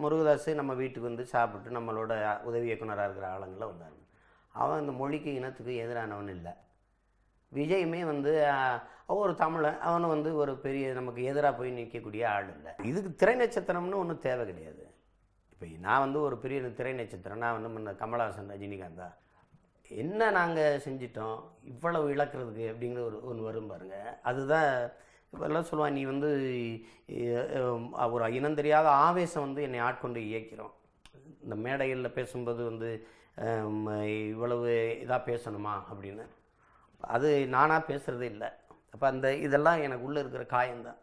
முருகதாஸ் நம்ம வீட்டுக்கு வந்து சாப்பிட்டு நம்மளோட உதவி இயக்குனராக இருக்கிற ஆளுங்களை வந்தாங்க. அவன் இந்த மொழிக்கு இனத்துக்கு எதிரானவன் இல்லை. விஜயுமே வந்து ஒரு தமிழன், அவனும் வந்து ஒரு பெரிய நமக்கு எதிராக போய் நிற்கக்கூடிய ஆள் இல்லை. இதுக்கு திரை நட்சத்திரம்னு ஒன்றும் தேவை கிடையாது. இப்போ நான் வந்து ஒரு பெரிய திரை நட்சத்திரம், நான் வந்து முன்ன கமலஹாசன், ரஜினிகாந்தா, என்ன நாங்கள் செஞ்சிட்டோம் இவ்வளவு இழக்கிறதுக்கு அப்படிங்கிற ஒன்று வரும் பாருங்க. அதுதான் இப்போல்லாம் சொல்லுவான், நீ வந்து ஒரு இனம் தெரியாத ஆவேசம் வந்து என்னை ஆட்கொண்டு இயக்கிறோம். இந்த மேடைகளில் பேசும்போது வந்து இவ்வளவு இதாக பேசணுமா அப்படின்னு, அது நானாக பேசுகிறதே இல்லை. அப்போ அந்த இதெல்லாம் எனக்கு உள்ளே இருக்கிற காயம்தான்.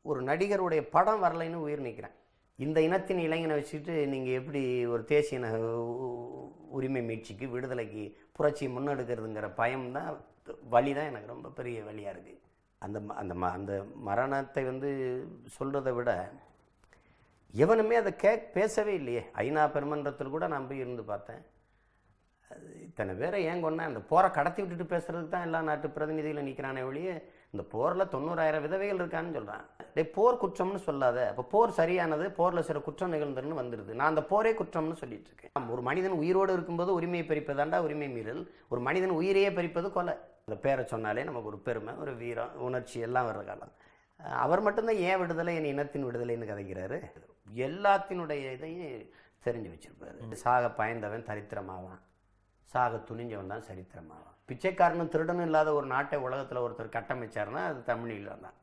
ஒரு நடிகருடைய படம் வரலைன்னு உயிர் நிற்கிறேன். இந்த இனத்தின் இளைஞனை வச்சுட்டு நீங்கள் எப்படி ஒரு தேசிய உரிமை மீட்சிக்கு, விடுதலைக்கு, புரட்சியை முன்னெடுக்கிறதுங்கிற பயம்தான், வலி தான் எனக்கு ரொம்ப பெரிய வலியாக இருக்குது. அந்த மரணத்தை வந்து சொல்கிறத விட எவனுமே அதை பேசவே இல்லையே. ஐநா பெருமன்றத்தில் கூட நான் போய் இருந்து பார்த்தேன். இத்தனை பேரை ஏன் கொண்டேன், அந்த போரை கடத்தி விட்டுட்டு பேசுறதுக்கு தான் எல்லா நாட்டு பிரதிநிதிகளும் நிற்கிறானே ஒழிய, இந்த போரில் 90,000 விதவைகள் இருக்கான்னு சொல்கிறான். போர் குற்றம்னு சொல்லாத. அப்போ போர் சரியானது, போரில் சில குற்றம் நிகழ்ந்துன்னு வந்துடுது. நான் அந்த போரே குற்றம்னு சொல்லிட்டு இருக்கேன். ஒரு மனிதன் உயிரோடு இருக்கும்போது உரிமையை பறிப்பதாண்டா உரிமை மீறல். ஒரு மனிதன் உயிரையே பறிப்பது கொலை. அந்த பேரை சொன்னாலே நமக்கு ஒரு பெருமை, ஒரு வீரம், உணர்ச்சி எல்லாம் வர்ற காலம். அவர் மட்டும்தான் ஏன் விடுதலை, என் இனத்தின் விடுதலைன்னு கதைக்கிறாரு. எல்லாத்தினுடைய இதையும் தெரிஞ்சு வச்சிருப்பாரு. சாக பயந்தவன் தரித்திரமாவான், சாக துணிஞ்சவன் தான் சரித்திரமாவான். பிச்சைக்காரனும் திருடனும் இல்லாத ஒரு நாட்டை உலகத்தில் ஒருத்தர் கட்டமைச்சாருன்னா அது தமிழீழம் தான்.